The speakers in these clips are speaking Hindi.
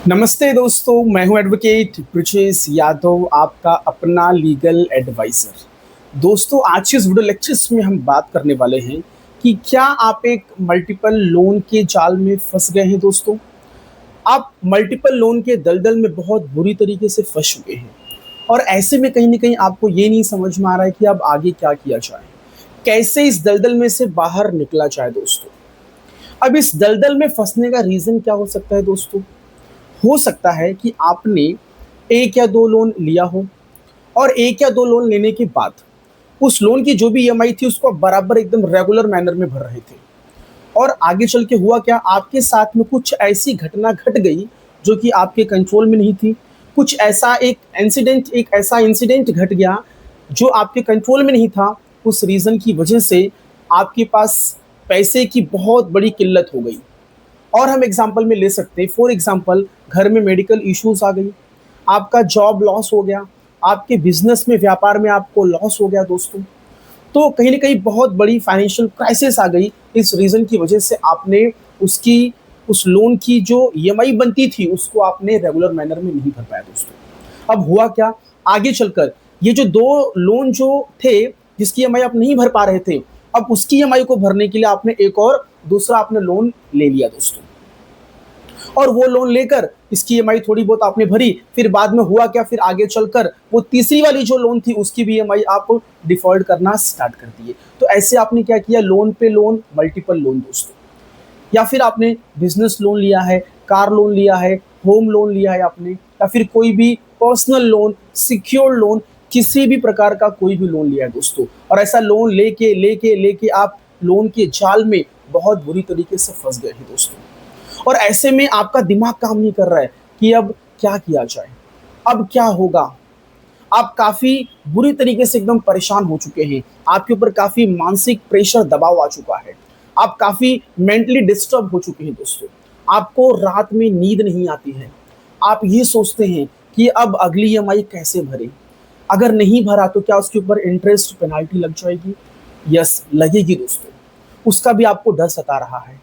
नमस्ते दोस्तों, मैं हूं एडवोकेट ब्रिजेश यादव, आपका अपना लीगल एडवाइज़र। दोस्तों, आज के इस वीडियो लेक्चर्स में हम बात करने वाले हैं कि क्या आप एक मल्टीपल लोन के जाल में फँस गए हैं दोस्तों? आप मल्टीपल लोन के दलदल में बहुत बुरी तरीके से फँस चुके हैं और ऐसे में कहीं न कहीं आपको ये नहीं समझ में आ रहा है कि अब आगे क्या किया जाए? कैसे इस दलदल में से बाहर निकला जाए दोस्तों? अब इस दलदल में फँसने का रीज़न क्या हो सकता है दोस्तों? हो सकता है कि आपने 1 या 2 लोन लिया हो और 1 या 2 लोन लेने के बाद उस लोन की जो भी ईएमआई थी उसको आप बराबर एकदम रेगुलर मैनर में भर रहे थे और आगे चल के हुआ क्या, आपके साथ में कुछ ऐसी घटना घट गई जो कि आपके कंट्रोल में नहीं थी। कुछ ऐसा एक ऐसा इंसिडेंट घट गया जो आपके कंट्रोल में नहीं था। उस रीज़न की वजह से आपके पास पैसे की बहुत बड़ी किल्लत हो गई। और हम एग्जाम्पल में ले सकते हैं, फॉर एग्जाम्पल घर में मेडिकल इश्यूज़ आ गई, आपका जॉब लॉस हो गया, आपके बिज़नेस में, व्यापार में आपको लॉस हो गया दोस्तों। तो कहीं न कहीं बहुत बड़ी फाइनेंशियल क्राइसिस आ गई, इस रीज़न की वजह से आपने उसकी उस लोन की जो ईएमआई बनती थी, उसको आपने रेगुलर मैनर में नहीं भर पाया दोस्तों। अब हुआ क्या, आगे चलकर ये जो 2 लोन जो थे, जिसकी ईएमआई आप नहीं भर पा रहे थे, अब उसकी ईएमआई को भरने के लिए आपने एक और दूसरा आपने लोन ले लिया दोस्तों। और वो लोन लेकर इसकी ईएमआई थोड़ी बहुत आपने भरी, फिर बाद में हुआ क्या, फिर आगे चलकर वो तीसरी वाली जो लोन थी उसकी भी ईएमआई आप डिफ़ॉल्ट करना स्टार्ट कर दिए। तो ऐसे आपने क्या किया, लोन पे लोन, मल्टीपल लोन दोस्तों। या फिर आपने बिज़नेस लोन लिया है, कार लोन लिया है, होम लोन लिया है आपने, या फिर कोई भी पर्सनल लोन, सिक्योर्ड लोन, किसी भी प्रकार का कोई भी लोन लिया है दोस्तों। और ऐसा लोन लेके आप लोन के जाल में बहुत बुरी तरीके से फँस गए हैं दोस्तों। और ऐसे में आपका दिमाग काम नहीं कर रहा है कि अब क्या किया जाए? अब क्या होगा? आप काफ़ी बुरी तरीके से एकदम परेशान हो चुके हैं। आपके ऊपर काफ़ी मानसिक प्रेशर, दबाव आ चुका है। आप काफ़ी मेंटली डिस्टर्ब हो चुके हैं दोस्तों। आपको रात में नींद नहीं आती है। आप ये सोचते हैं कि अब अगली ईएमआई कैसे भरें? अगर नहीं भरा तो क्या उसके ऊपर इंटरेस्ट पेनल्टी लग जाएगी? यस, लगेगी दोस्तों। उसका भी आपको डर सता रहा है।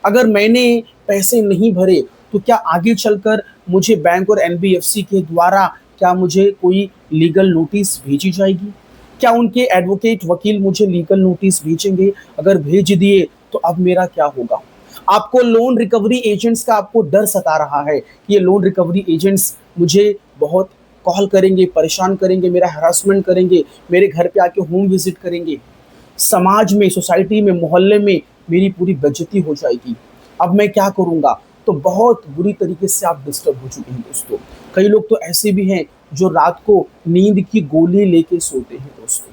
अगर मैंने पैसे नहीं भरे तो क्या आगे चलकर मुझे बैंक और एनबीएफसी के द्वारा क्या मुझे कोई लीगल नोटिस भेजी जाएगी? क्या उनके एडवोकेट वकील मुझे लीगल नोटिस भेजेंगे? अगर भेज दिए तो अब मेरा क्या होगा? आपको लोन रिकवरी एजेंट्स का आपको डर सता रहा है कि ये लोन रिकवरी एजेंट्स मुझे बहुत कॉल करेंगे, परेशान करेंगे, मेरा हैरेसमेंट करेंगे, मेरे घर पे आके होम विजिट करेंगे। समाज में, सोसाइटी में, मोहल्ले में मेरी पूरी बेइज्जती हो जाएगी। अब मैं क्या करूँगा? तो बहुत बुरी तरीके से आप डिस्टर्ब हो चुके हैं दोस्तों। कई लोग तो ऐसे भी हैं जो रात को नींद की गोली लेके सोते हैं दोस्तों।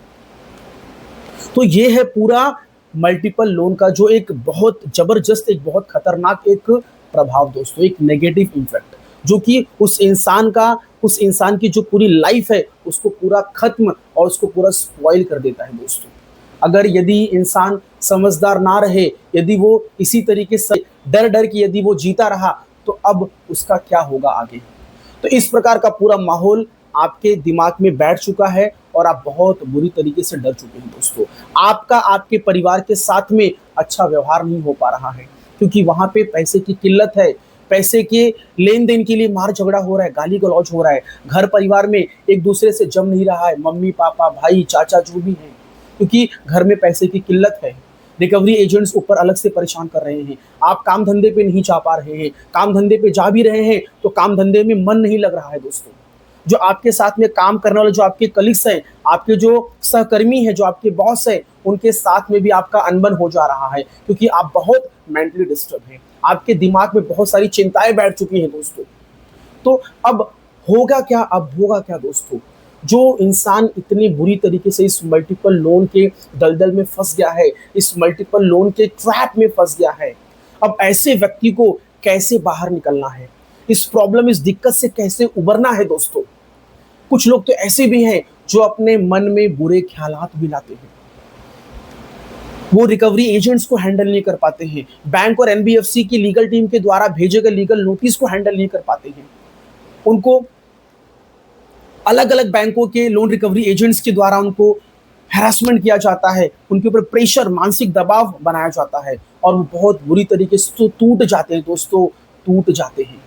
तो ये है पूरा मल्टीपल लोन का जो एक बहुत ज़बरदस्त, एक बहुत खतरनाक एक प्रभाव दोस्तों, एक नेगेटिव इम्पैक्ट जो कि उस इंसान की जो पूरी लाइफ़ है, उसको पूरा ख़त्म और उसको पूरा स्पॉइल कर देता है दोस्तों। अगर यदि इंसान समझदार ना रहे, यदि वो इसी तरीके से डर-डर के यदि वो जीता रहा, तो अब उसका क्या होगा आगे? तो इस प्रकार का पूरा माहौल आपके दिमाग में बैठ चुका है और आप बहुत बुरी तरीके से डर चुके हैं दोस्तों। आपका आपके परिवार के साथ में अच्छा व्यवहार नहीं हो पा रहा है क्योंकि वहाँ पे पैसे की किल्लत है। पैसे के लेन-देन के लिए मार झगड़ा हो रहा है, गाली-गलौज हो रहा है। घर परिवार में एक-दूसरे से जम नहीं रहा है, मम्मी-पापा, भाई, चाचा जो भी हैं, क्योंकि घर में पैसे की किल्लत है। रिकवरी एजेंट्स ऊपर अलग से परेशान कर रहे हैं। आप काम धंधे पे नहीं जा पा रहे हैं। काम धंधे पे जा भी रहे हैं तो काम धंधे में मन नहीं लग रहा है दोस्तों। जो आपके साथ में काम करने वाले जो आपके कलीग्स हैं, आपके जो सहकर्मी हैं, जो आपके बॉस हैं, उनके साथ में भी आपका अनबन हो जा रहा है क्योंकि आप बहुत मेंटली डिस्टर्ब हैं। आपके दिमाग में बहुत सारी चिंताएँ बैठ चुकी हैं दोस्तों। तो अब होगा क्या, अब होगा क्या दोस्तों? जो इंसान इतनी बुरी तरीके से इस मल्टीपल लोन के दलदल में फँस गया है, इस मल्टीपल लोन के ट्रैप में फँस गया है, अब ऐसे व्यक्ति को कैसे बाहर निकलना है? इस प्रॉब्लम, इस दिक्कत से कैसे उभरना है दोस्तों? कुछ लोग तो ऐसे भी हैं जो अपने मन में बुरे ख़्यालात भी लाते हैं। वो रिकवरी एजेंट्स को हैंडल नहीं कर पाते हैं। बैंक और एनबीएफसी की लीगल टीम के द्वारा भेजे गए लीगल नोटिस को हैंडल नहीं कर पाते हैं। उनको अलग-अलग बैंकों के लोन रिकवरी एजेंट्स के द्वारा उनको हैरेसमेंट किया जाता है, उनके ऊपर प्रेशर, मानसिक दबाव बनाया जाता है और वो बहुत बुरी तरीके से तो टूट जाते हैं दोस्तों, टूट जाते हैं।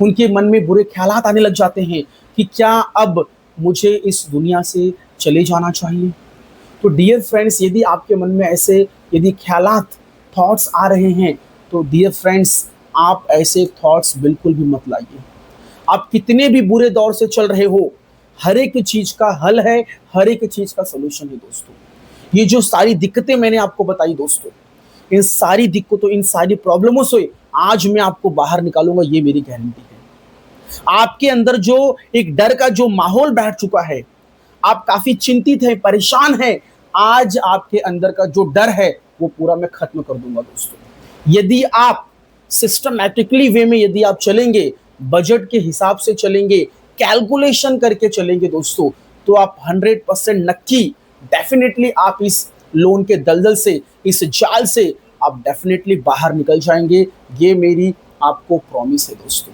उनके मन में बुरे ख्यालात आने लग जाते हैं कि क्या अब मुझे इस दुनिया से चले जाना चाहिए। तो डियर फ्रेंड्स, यदि आपके मन में ऐसे यदि ख्यालात, थॉट्स आ रहे हैं, तो डियर फ्रेंड्स, आप ऐसे थॉट्स बिल्कुल भी मत लाइए। आप कितने भी बुरे दौर से चल रहे हो, हर एक चीज का हल है, हर एक चीज का सोल्यूशन है दोस्तों। ये जो सारी दिक्कतें मैंने आपको बताई दोस्तों, इन सारी दिक्कतों, इन सारी प्रॉब्लमों से आज मैं आपको बाहर निकालूंगा, ये मेरी गारंटी है। आपके अंदर जो एक डर का जो माहौल बैठ चुका है, आप काफी चिंतित हैं, परेशान हैं, आज आपके अंदर का जो डर है वो पूरा मैं खत्म कर दूंगा दोस्तों। यदि आप सिस्टमैटिकली वे में यदि आप चलेंगे, बजट के हिसाब से चलेंगे, कैलकुलेशन करके चलेंगे दोस्तों, तो आप 100% नक्की, डेफिनेटली आप इस लोन के दलदल से, इस जाल से आप डेफिनेटली बाहर निकल जाएंगे। ये मेरी आपको प्रॉमिस है दोस्तों।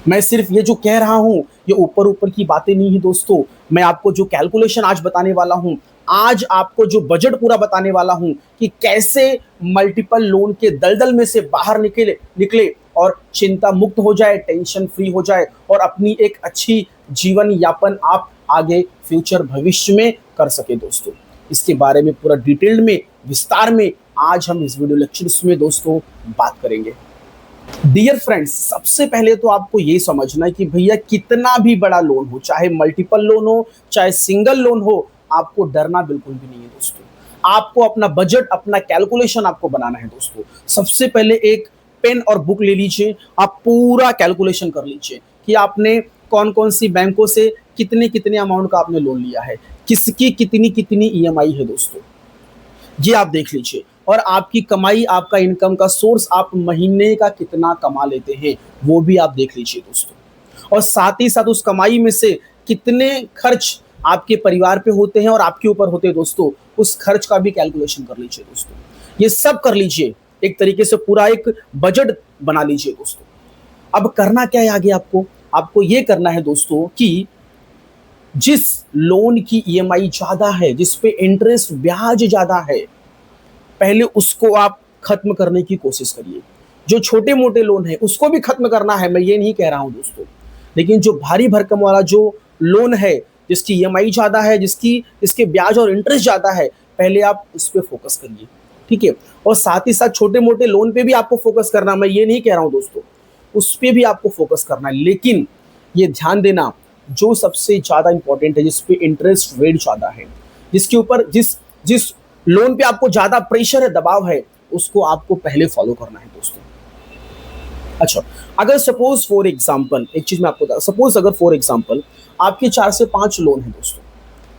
मैं सिर्फ ये जो कह रहा हूं, ये ऊपर ऊपर की बातें नहीं है दोस्तों। मैं आपको जो कैलकुलेशन आज बताने वाला हूं, आज आपको जो बजट पूरा बताने वाला हूं कि कैसे मल्टीपल लोन के दलदल में से बाहर निकले निकले और चिंता मुक्त हो जाए, टेंशन फ्री हो जाए और अपनी एक अच्छी जीवन यापन आप आगे फ्यूचर भविष्य में कर सके दोस्तों। इसके बारे में पूरा डिटेल्ड में, विस्तार में आज हम इस वीडियो लेक्चर्स में दोस्तों बात करेंगे। डियर फ्रेंड्स, सबसे पहले तो आपको ये समझना है कि भैया कितना भी बड़ा लोन हो, चाहे मल्टीपल लोन हो, चाहे सिंगल लोन हो, आपको डरना बिल्कुल भी नहीं है दोस्तों। आपको अपना बजट, अपना कैलकुलेशन आपको बनाना है दोस्तों। सबसे पहले एक पेन और बुक ले लीजिए, आप पूरा कैलकुलेशन कर लीजिए कि आपने कौन कौन सी बैंकों से कितने कितने अमाउंट का आपने लोन लिया है, किसकी कितनी कितनी ईएमआई है दोस्तों, ये आप देख लीजिए। और आपकी कमाई, आपका इनकम का सोर्स, आप महीने का कितना कमा लेते हैं, वो भी आप देख लीजिए दोस्तों। और साथ ही साथ उस कमाई में से कितने खर्च आपके परिवार पे होते हैं और आपके ऊपर होते हैं दोस्तों, उस खर्च का भी कैलकुलेशन कर लीजिए दोस्तों। ये सब कर लीजिए, एक तरीके से पूरा एक बजट बना लीजिए दोस्तों। अब करना क्या है आगे आपको? आपको ये करना है दोस्तों कि जिस लोन की ईएमआई ज्यादा है, जिस पे इंटरेस्ट ब्याज ज्यादा है, पहले उसको आप खत्म करने की कोशिश करिए। जो छोटे मोटे लोन है उसको भी खत्म करना है, मैं ये नहीं कह रहा हूं दोस्तों, लेकिन जो भारी भरकम वाला जो लोन है, जिसकी ईएमआई ज्यादा है, जिसकी इसके ब्याज और इंटरेस्ट ज्यादा है, पहले आप उस पर फोकस करिए, ठीक है। और साथ ही साथ छोटे मोटे लोन पे भी आपको फोकस करना, मैं ये नहीं कह रहा हूं दोस्तों, उस पर भी आपको फोकस करना है, लेकिन ये ध्यान देना जो सबसे ज्यादा इंपॉर्टेंट है, जिसपे इंटरेस्ट रेट ज्यादा है, जिसके ऊपर जिस जिस लोन पे आपको ज्यादा प्रेशर है, दबाव है, उसको आपको पहले फॉलो करना है दोस्तों। अच्छा, अगर सपोज फॉर एग्जांपल, एक चीज मैं आपको बता, सपोज अगर फॉर एग्जांपल आपके 4 से 5 लोन है दोस्तों,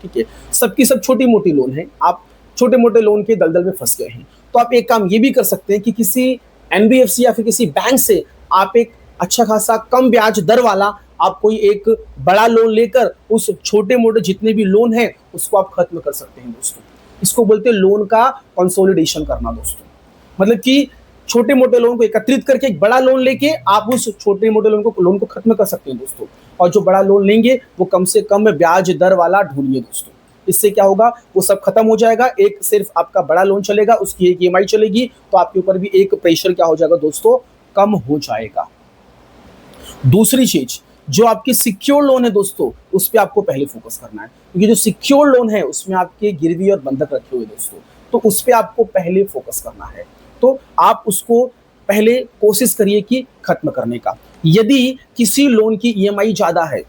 ठीक है, सबकी सब छोटी मोटी लोन है, आप छोटे मोटे लोन के दलदल में फंस गए हैं, तो आप एक काम ये भी कर सकते हैं कि किसी एनबीएफसी या फिर किसी बैंक से आप एक अच्छा खासा कम ब्याज दर वाला आप कोई एक बड़ा लोन लेकर उस छोटे मोटे जितने भी लोन है उसको आप खत्म कर सकते हैं दोस्तों। इसको बोलते हैं लोन का कंसोलिडेशन करना दोस्तों। मतलब कि छोटे मोटे लोन को एकत्रित करके एक बड़ा लोन लेके आप उस छोटे मोटे लोन को खत्म कर सकते हैं दोस्तों। और जो बड़ा लोन लेंगे वो कम से कम ब्याज दर वाला ढूंढिए दोस्तों। इससे क्या होगा, वो सब खत्म हो जाएगा, एक सिर्फ आपका बड़ा लोन चलेगा, उसकी एक ईएमआई चलेगी, तो आपके ऊपर भी एक प्रेशर क्या हो जाएगा दोस्तों, कम हो जाएगा। दूसरी चीज, जो आपके सिक्योर लोन है दोस्तों, उस पर आपको पहले फोकस करना है, क्योंकि जो सिक्योर लोन है उसमें आपके गिरवी और बंधक रखे हुए दोस्तों, तो उस पर आपको पहले फोकस करना है। तो आप उसको पहले कोशिश करिए कि खत्म करने का। यदि किसी लोन की ईएमआई ज्यादा है,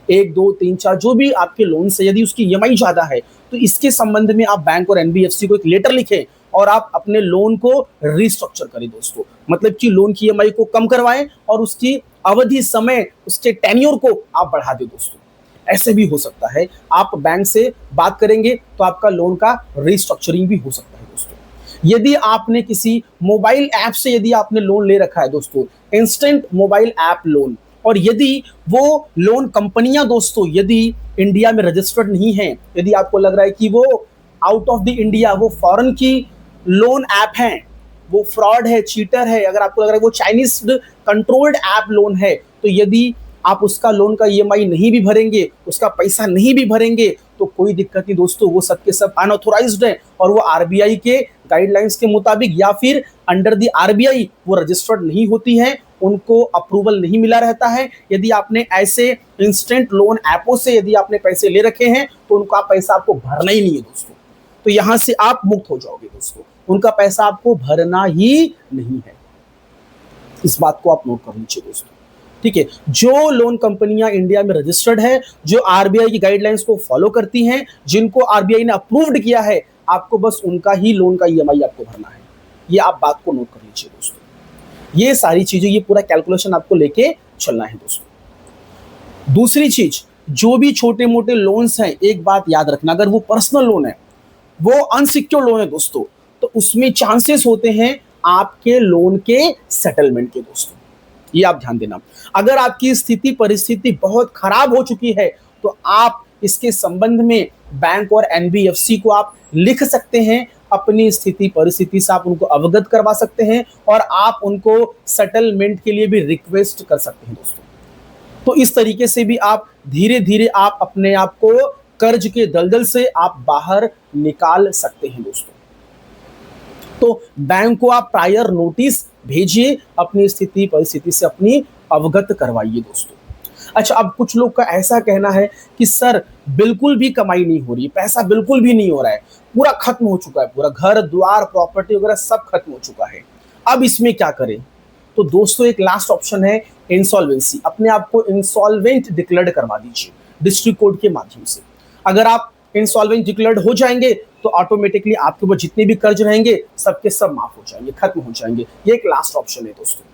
1, 2, 3, 4 जो भी आपके लोन से यदि उसकी ईएमआई ज्यादा है, तो इसके संबंध में आप बैंक और एनबीएफसी को एक लेटर लिखें और आप अपने लोन को रिस्ट्रक्चर करें दोस्तों। मतलब कि लोन की ईएमआई को कम करवाएं और उसकी अवधि, समय, उसके टेन्योर को आप बढ़ा दें दोस्तों। ऐसे भी हो सकता है, आप बैंक से बात करेंगे तो आपका लोन का रिस्ट्रक्चरिंग भी हो सकता है दोस्तों। यदि आपने किसी मोबाइल ऐप से यदि आपने लोन ले रखा है दोस्तों, इंस्टेंट मोबाइल ऐप लोन, और यदि वो लोन कंपनियां दोस्तों यदि इंडिया में रजिस्टर्ड नहीं है, यदि आपको लग रहा है कि वो आउट ऑफ द इंडिया, वो फॉरेन की लोन ऐप हैं, वो फ्रॉड है, चीटर है, अगर आपको लग रहा है वो चाइनीज कंट्रोल्ड ऐप लोन है, तो यदि आप उसका लोन का ईएमआई नहीं भी भरेंगे, उसका पैसा नहीं भी भरेंगे, तो कोई दिक्कत नहीं दोस्तों, वो सबके सब अनऑथोराइज्ड है और वो आरबीआई के गाइडलाइंस के मुताबिक या फिर अंडर द आरबीआई वो रजिस्टर्ड नहीं होती है उनको अप्रूवल नहीं मिला रहता है। यदि आपने ऐसे इंस्टेंट लोन ऐपों से यदि आपने पैसे ले रखे हैं तो उनका पैसा आपको भरना ही नहीं है दोस्तों। तो यहां से आप मुक्त हो जाओगे दोस्तों, उनका पैसा आपको भरना ही नहीं है। इस बात को आप नोट कर लीजिए दोस्तों, ठीक है। जो लोन कंपनियां इंडिया में रजिस्टर्ड है, जो आरबीआई की गाइडलाइंस को फॉलो करती हैं, जिनको आरबीआई ने अप्रूव्ड किया है, आपको बस उनका ही लोन का ईएमआई आपको भरना है। ये आप बात को नोट कर लीजिए दोस्तों। ये सारी चीजें, ये पूरा कैलकुलेशन आपको लेके चलना है दोस्तों। दूसरी चीज, जो भी छोटे मोटे लोन्स हैं, एक बात याद रखना, अगर वो पर्सनल लोन है, वो अनसिक्योर्ड लोन है दोस्तों, तो उसमें चांसेस होते हैं आपके लोन के सेटलमेंट के दोस्तों। ये आप ध्यान देना। अगर आपकी स्थिति परिस्थिति बहुत खराब हो चुकी है तो आप इसके संबंध में बैंक और एनबीएफसी को आप लिख सकते हैं, अपनी स्थिति परिस्थिति से आप उनको अवगत करवा सकते हैं और आप उनको सेटलमेंट के लिए भी रिक्वेस्ट कर सकते हैं दोस्तों। तो इस तरीके से भी आप धीरे धीरे आप अपने आप को कर्ज के दलदल से आप बाहर निकाल सकते हैं दोस्तों। तो बैंक को आप प्रायर नोटिस भेजिए, अपनी स्थिति परिस्थिति से अपनी अवगत करवाइए दोस्तों। अच्छा, अब कुछ लोग का ऐसा कहना है कि सर बिल्कुल भी कमाई नहीं हो रही, पैसा बिल्कुल भी नहीं हो रहा है, पूरा खत्म हो चुका है, पूरा घर द्वार प्रॉपर्टी वगैरह सब खत्म हो चुका है, अब इसमें क्या करें? तो दोस्तों एक लास्ट ऑप्शन है इंसॉल्वेंसी। अपने आप को इंसॉल्वेंट डिक्लेयर करवा दीजिए डिस्ट्रिक्ट कोर्ट के माध्यम से। अगर आप इंसॉल्वेंट डिक्लेयर्ड हो जाएंगे तो ऑटोमेटिकली आपके ऊपर जितने भी कर्ज रहेंगे सबके सब माफ हो जाएंगे, खत्म हो जाएंगे। ये एक लास्ट ऑप्शन है दोस्तों।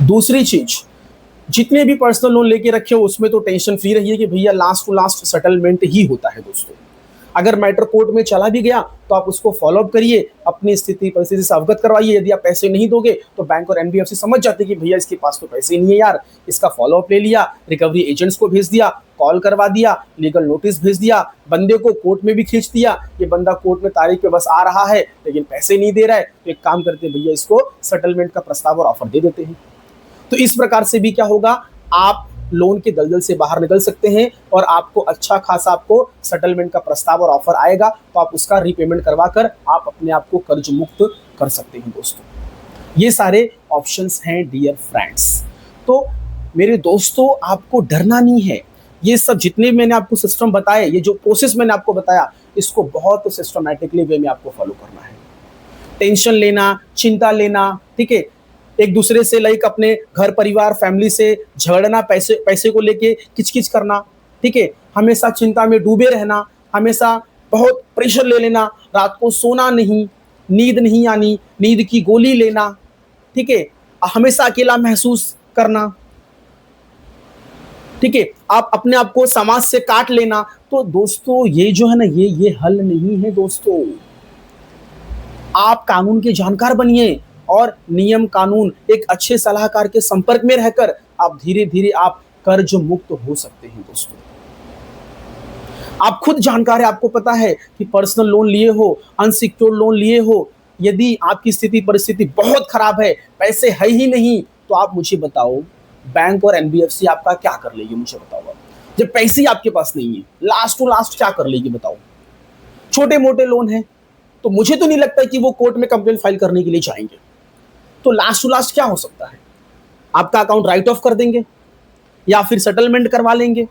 दूसरी चीज, जितने भी पर्सनल लोन लेके रखे हो उसमें तो टेंशन फ्री रहिए कि भैया लास्ट टू लास्ट सेटलमेंट ही होता है दोस्तों। अगर मैटर कोर्ट में चला भी गया तो आप उसको फॉलो अप करिए, अपनी स्थिति परिस्थिति से अवगत करवाइए। यदि आप पैसे नहीं दोगे तो बैंक और एनबीएफसी समझ जाते कि भैया इसके पास तो पैसे नहीं है यार, इसका फॉलो अप ले लिया, रिकवरी एजेंट्स को भेज दिया, कॉल करवा दिया, लीगल नोटिस भेज दिया, बंदे को कोर्ट में भी खींच दिया, ये बंदा कोर्ट में तारीख पे बस आ रहा है लेकिन पैसे नहीं दे रहा है, तो एक काम करते भैया इसको सेटलमेंट का प्रस्ताव और ऑफर दे देते हैं। तो इस प्रकार से भी क्या होगा, आप लोन के दलदल से बाहर निकल सकते हैं और आपको अच्छा खासा आपको सेटलमेंट का प्रस्ताव और ऑफर आएगा, तो आप उसका रीपेमेंट करवाकर आप अपने आप को कर्ज मुक्त कर सकते हैं दोस्तों। ये सारे ऑप्शंस हैं डियर फ्रेंड्स। तो मेरे दोस्तों आपको डरना नहीं है, ये सब जितने मैंने आपको सिस्टम बताए, ये जो प्रोसेस मैंने आपको बताया, इसको बहुत सिस्टमैटिकली वे में आपको फॉलो करना है। टेंशन लेना, चिंता लेना, ठीक है, एक दूसरे से लाइक अपने घर परिवार फैमिली से झगड़ना, पैसे को लेके किचकिच करना, ठीक है, हमेशा चिंता में डूबे रहना, हमेशा बहुत प्रेशर ले लेना, रात को सोना नहीं, नींद नहीं आनी, नींद की गोली लेना, ठीक है, हमेशा अकेला महसूस करना, ठीक है, आप अपने आप को समाज से काट लेना, तो दोस्तों ये जो है ना, ये हल नहीं है दोस्तों। आप कानून के जानकार बनिए और नियम कानून एक अच्छे सलाहकार के संपर्क में रहकर आप धीरे धीरे आप कर्ज मुक्त हो सकते हैं दोस्तों। आप खुद जानकार है, आपको पता है कि पर्सनल लोन लिए हो, अनसिक्योर्ड लोन लिए हो, यदि आपकी स्थिति परिस्थिति बहुत खराब है, पैसे है ही नहीं, तो आप मुझे बताओ बैंक और एनबीएफसी आपका क्या कर लेगी? मुझे बताओ आप, जब पैसे ही आपके पास नहीं है, लास्ट टू लास्ट क्या कर लेगी बताओ? छोटे मोटे लोन है तो मुझे तो नहीं लगता कि वो कोर्ट में कंप्लेंट फाइल करने के लिए जाएंगे। तो लास्ट टू लास्ट क्या हो सकता है? आपका अकाउंट राइट ऑफ कर देंगे, या फिर सेटलमेंट करवा लेंगे,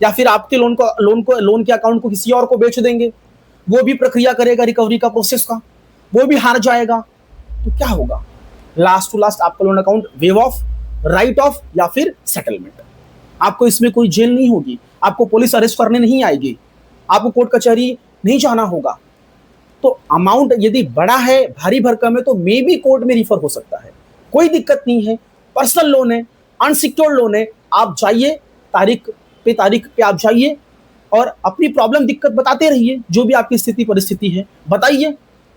या फिर आपके लोन के अकाउंट को किसी और को बेच देंगे, वो भी प्रक्रिया करेगा रिकवरी का प्रोसेस का, वो भी हार जाएगा। तो क्या होगा? लास्ट टू लास्ट आपका loan account wave of, right of या फिर सेटलमेंट। आपको इसमें कोई जेल नहीं होगी, आपको पुलिस अरेस्ट करने नहीं आएगी, आपको कोर्ट कचहरी नहीं जाना होगा। तो अमाउंट यदि बड़ा है, भारी भरकम है, तो मे भी कोर्ट में रिफर हो सकता है, कोई दिक्कत नहीं है। पर्सनल लोन है, अनसिक्योर्ड लोन है, आप जाइए, तारीख पे आप जाइए और अपनी प्रॉब्लम दिक्कत बताते रहिए, जो भी आपकी स्थिति परिस्थिति है बताइए,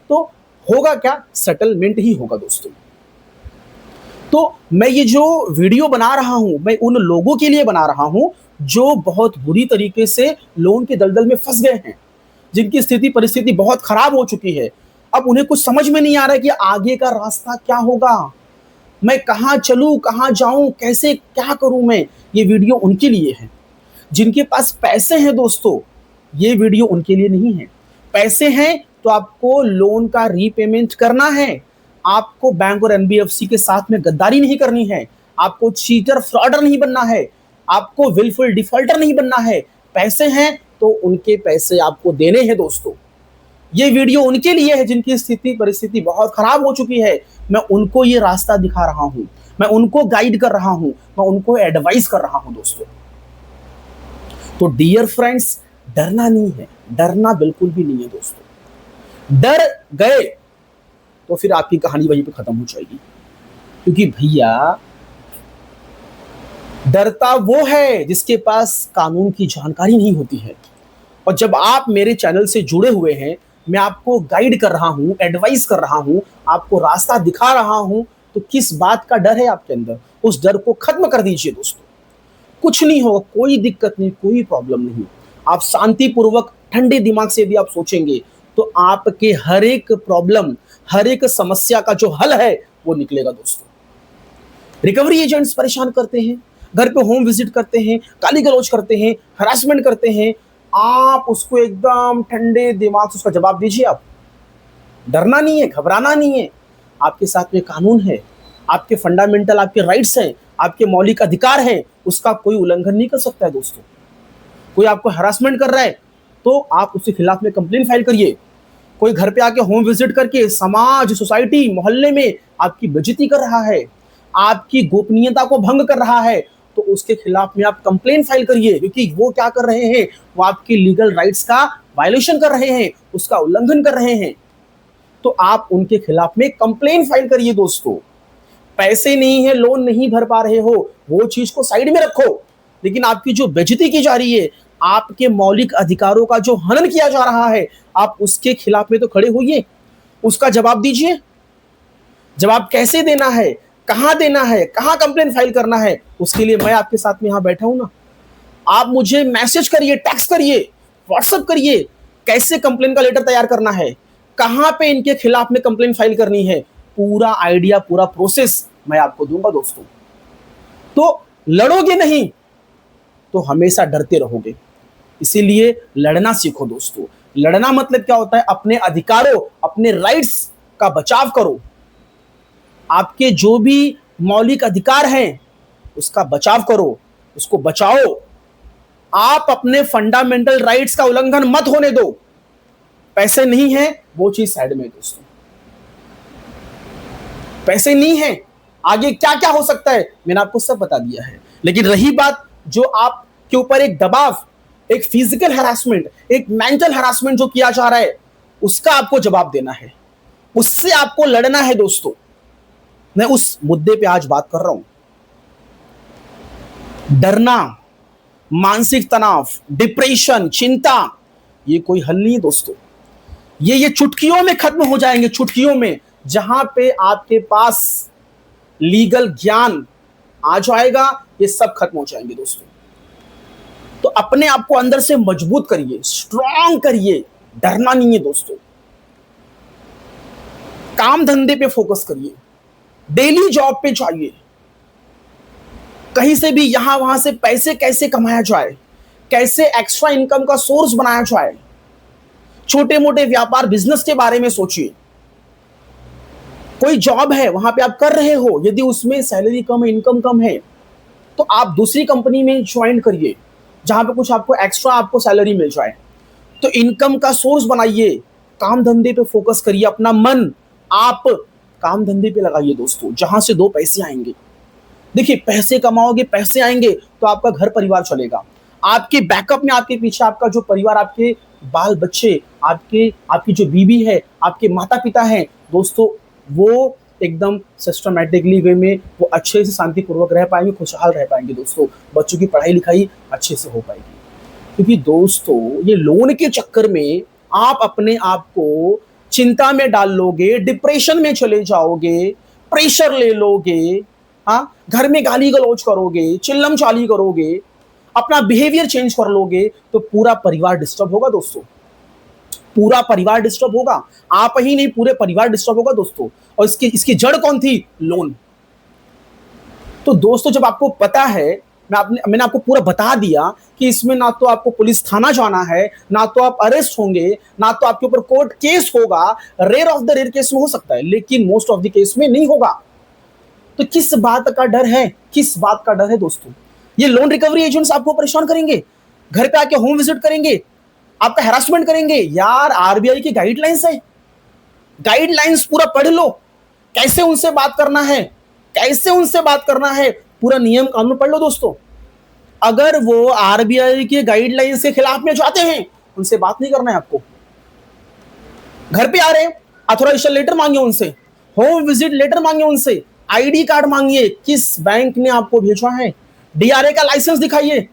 तो होगा क्या? सेटलमेंट ही होगा दोस्तों। तो मैं ये जो वीडियो बना रहा हूं, मैं उन लोगों के लिए बना रहा हूं जो बहुत बुरी तरीके से लोन के दलदल में फंस गए हैं, जिनकी स्थिति परिस्थिति बहुत खराब हो चुकी है। अब उन्हें कुछ समझ में नहीं आ रहा है कि आगे का रास्ता क्या होगा, मैं कहां चलूं, कहां जाऊं, कैसे क्या करूं मैं। ये वीडियो उनके लिए है। जिनके पास पैसे हैं दोस्तों, ये वीडियो उनके लिए नहीं है। पैसे हैं तो आपको लोन का रीपेमेंट करना है, आपको बैंक और एनबीएफसी के साथ में गद्दारी नहीं करनी है, आपको चीटर फ्रॉडर नहीं बनना है, आपको विलफुल डिफॉल्टर नहीं बनना है। पैसे हैं तो उनके पैसे आपको देने हैं दोस्तों। ये वीडियो उनके लिए है जिनकी स्थिति परिस्थिति बहुत खराब हो चुकी है। मैं उनको ये रास्ता दिखा रहा हूं, मैं उनको गाइड कर रहा हूं, मैं उनको एडवाइस कर रहा हूं दोस्तों। तो डियर फ्रेंड्स, डरना नहीं है, डरना बिल्कुल भी नहीं है दोस्तों। डर गए तो फिर आपकी कहानी वहीं पे खत्म हो जाएगी, क्योंकि भैया डरता वो है जिसके पास कानून की जानकारी नहीं होती है। और जब आप मेरे चैनल से जुड़े हुए हैं, मैं आपको गाइड कर रहा हूं, एडवाइस कर रहा हूं, आपको रास्ता दिखा रहा हूं, तो किस बात का डर है आपके अंदर? उस डर को खत्म कर दीजिए दोस्तों। कुछ नहीं होगा, कोई दिक्कत नहीं, कोई प्रॉब्लम नहीं। आप शांतिपूर्वक ठंडे दिमाग से यदि आप सोचेंगे तो आपके हर एक प्रॉब्लम, हर एक समस्या का जो हल है वो निकलेगा दोस्तों। रिकवरी एजेंट्स परेशान करते हैं, घर पे होम विजिट करते हैं, गाली गलौज करते हैं, हरासमेंट करते हैं, आप उसको एकदम ठंडे दिमाग से उसका जवाब दीजिए। आप डरना नहीं है, घबराना नहीं है। आपके साथ में कानून है, आपके फंडामेंटल आपके राइट्स हैं, आपके मौलिक अधिकार हैं, उसका कोई उल्लंघन नहीं कर सकता है दोस्तों। कोई आपको हरासमेंट कर रहा है तो आप उसके खिलाफ में कंप्लेंट फाइल करिए। कोई घर पे आके होम विजिट करके समाज, सोसाइटी, मोहल्ले में आपकी बेइज्जती कर रहा है, आपकी गोपनीयता को भंग कर रहा है, तो उसके खिलाफ में आप कंप्लेंट फाइल करिए, क्योंकि वो क्या कर रहे हैं, वो आपके लीगल राइट्स का वायलेशन कर रहे हैं, उसका उल्लंघन कर रहे हैं। तो आप उनके खिलाफ में कंप्लेंट फाइल करिए दोस्तों। पैसे नहीं है, लोन नहीं भर पा रहे हो, वो चीज को साइड में रखो, लेकिन आपकी जो बेइज्जती की जा रही है, आपके मौलिक अधिकारों का जो हनन किया जा रहा है, आप उसके खिलाफ में तो खड़े होइए, उसका जवाब दीजिए। जवाब कैसे देना है, कहां देना है, कहां कंप्लेंट फाइल करना है, उसके लिए मैं आपके साथ में यहां बैठा हूं ना। आप मुझे मैसेज करिए, टेक्स्ट करिए, व्हाट्सएप करिए, कैसे कंप्लेंट का लेटर तैयार करना है, कहां पे इनके खिलाफ में कंप्लेंट फाइल करनी है, पूरा आइडिया, पूरा प्रोसेस मैं आपको दूंगा दोस्तों। तो लड़ोगे नहीं तो हमेशा डरते रहोगे, इसीलिए लड़ना सीखो दोस्तों। लड़ना मतलब क्या होता है? अपने अधिकारों, अपने राइट्स का बचाव करो। आपके जो भी मौलिक अधिकार हैं उसका बचाव करो, उसको बचाओ। आप अपने फंडामेंटल राइट्स का उल्लंघन मत होने दो। पैसे नहीं है वो चीज साइड में दोस्तों, पैसे नहीं है, आगे क्या क्या हो सकता है मैंने आपको सब बता दिया है। लेकिन रही बात जो आपके ऊपर एक दबाव, एक फिजिकल हरासमेंट, एक मेंटल हरासमेंट जो किया जा रहा है, उसका आपको जवाब देना है, उससे आपको लड़ना है दोस्तों। मैं उस मुद्दे पे आज बात कर रहा हूं। डरना, मानसिक तनाव, डिप्रेशन, चिंता, ये कोई हल नहीं है दोस्तों। ये चुटकियों में खत्म हो जाएंगे, चुटकियों में। जहां पे आपके पास लीगल ज्ञान आ जाएगा, ये सब खत्म हो जाएंगे दोस्तों। तो अपने आप को अंदर से मजबूत करिए, स्ट्रांग करिए, डरना नहीं है दोस्तों। काम धंधे पे फोकस करिए, डेली जॉब पे जाइए, कहीं से भी यहां वहां से पैसे कैसे कमाया जाए, कैसे एक्स्ट्रा इनकम का सोर्स बनाया जाए, छोटे मोटे व्यापार, बिजनेस के बारे में सोचिए। कोई जॉब है वहां पे आप कर रहे हो, यदि उसमें सैलरी कम है, इनकम कम है, तो आप दूसरी कंपनी में ज्वाइन करिए जहां पे कुछ आपको एक्स्ट्रा आपको सैलरी मिल जाए। तो इनकम का सोर्स बनाइए, काम धंधे पे फोकस करिए, अपना मन आप काम धंधे पे लगाइए दोस्तों, जहां से दो पैसे आएंगे। देखिए, पैसे कमाओगे, पैसे आएंगे तो आपका घर परिवार चलेगा। आपके बैकअप में, आपके पीछे आपका जो परिवार, आपके बाल बच्चे, आपकी जो बीवी है, आपके माता पिता हैं दोस्तों, वो एकदम सिस्टमैटिकली वे में वो अच्छे से शांतिपूर्वक रह पाएंगे, खुशहाल रह पाएंगे दोस्तों। बच्चों की पढ़ाई लिखाई अच्छे से हो पाएगी। क्योंकि दोस्तों, ये लोन के चक्कर में आप अपने आप को चिंता में डाल लोगे, डिप्रेशन में चले जाओगे, प्रेशर ले लोगे, हाँ, घर में गाली गलौज करोगे, चिल्लम चाली करोगे, अपना बिहेवियर चेंज कर लोगे, तो पूरा परिवार डिस्टर्ब होगा दोस्तों। पूरा परिवार डिस्टर्ब होगा, आप ही नहीं, पूरे परिवार डिस्टर्ब होगा दोस्तों। और इसकी जड़ कौन थी? लोन। तो दोस्तों, जब आपको पता है मैंने आपको पूरा बता दिया कि इसमें ना तो आपको पुलिस थाना जाना है, ना तो आप अरेस्ट होंगे, ना तो आपके ऊपर कोर्ट केस होगा। Rare of the rare case में हो सकता है, लेकिन मोस्ट ऑफ द केस में नहीं होगा। तो किस बात का डर है, किस बात का डर है दोस्तों? ये लोन रिकवरी एजेंट्स आपको परेशान करेंगे, घर पे आके होम विजिट करेंगे, आपका हैरासमेंट करेंगे। यार आरबीआई की गाइडलाइंस है, गाइडलाइंस पूरा पढ़ लो, कैसे उनसे बात करना है, कैसे उनसे बात करना है, पूरा नियम कानून पढ़ लो दोस्तों। अगर वो आरबीआई के गाइडलाइंस के खिलाफ में जाते हैं, उनसे बात नहीं करना है आपको। घर पे आ रहे हैं, अथोराइजेशन लेटर मांगिए उनसे, होम विजिट लेटर मांगिए उनसे, आईडी कार्ड मांगिए, किस बैंक ने आपको भेजा है, डीआरए का लाइसेंस दिखाइए।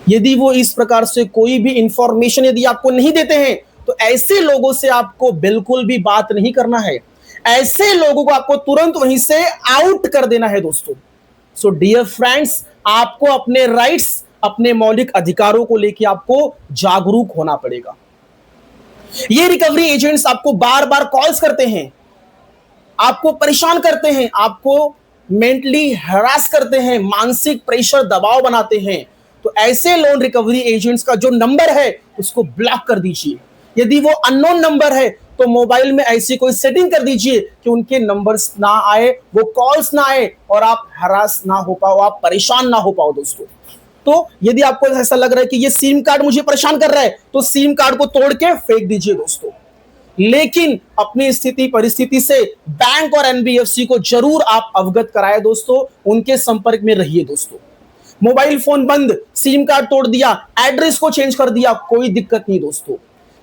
यदि वो इस प्रकार से कोई भी इंफॉर्मेशन यदि आपको नहीं देते हैं, तो ऐसे लोगों से आपको बिल्कुल भी बात नहीं करना है। ऐसे लोगों को आपको तुरंत वहीं से आउट कर देना है दोस्तों। सो डियर फ्रेंड्स, आपको अपने राइट्स, अपने मौलिक अधिकारों को लेकर आपको जागरूक होना पड़ेगा। ये रिकवरी एजेंट्स आपको बार बार कॉल्स करते हैं, आपको परेशान करते हैं, आपको मेंटली हरास करते हैं, मानसिक प्रेशर दबाव बनाते हैं। तो ऐसे लोन रिकवरी एजेंट्स का जो नंबर है उसको ब्लॉक कर दीजिए। यदि वो अननोन नंबर है तो मोबाइल में ऐसी कोई सेटिंग कर दीजिए कि उनके नंबर्स ना आए, वो कॉल्स ना आए और आप हरास ना हो पाओ, आप परेशान ना हो पाओ दोस्तों। तो यदि आपको ऐसा लग रहा है कि ये सिम कार्ड मुझे परेशान कर रहा है, तो सिम कार्ड को तोड़ के फेंक दीजिए दोस्तों। लेकिन अपनी स्थिति परिस्थिति से बैंक और एनबीएफसी को जरूर आप अवगत कराएं दोस्तों, उनके संपर्क में रहिए दोस्तों। मोबाइल फोन बंद, सिम कार्ड तोड़ दिया, एड्रेस को चेंज कर दिया, कोई दिक्कत नहीं दोस्तों,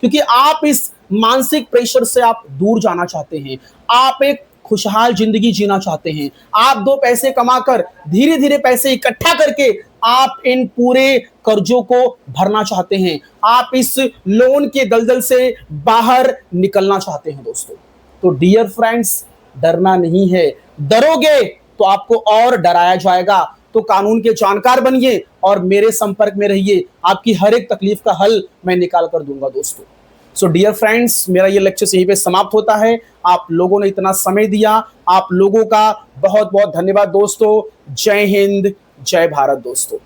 क्योंकि आप इस मानसिक प्रेशर से आप दूर जाना चाहते हैं, आप एक खुशहाल जिंदगी जीना चाहते हैं, आप दो पैसे कमाकर धीरे धीरे पैसे इकट्ठा करके आप इन पूरे कर्जों को भरना चाहते हैं, आप इस लोन के दलदल से बाहर निकलना चाहते हैं दोस्तों। तो डियर फ्रेंड्स, डरना नहीं है, डरोगे तो आपको और डराया जाएगा। तो कानून के जानकार बनिए और मेरे संपर्क में रहिए, आपकी हर एक तकलीफ का हल मैं निकाल कर दूंगा दोस्तों। सो डियर फ्रेंड्स, मेरा ये लेक्चर यहीं पे समाप्त होता है। आप लोगों ने इतना समय दिया, आप लोगों का बहुत बहुत धन्यवाद दोस्तों। जय हिंद, जय भारत दोस्तों।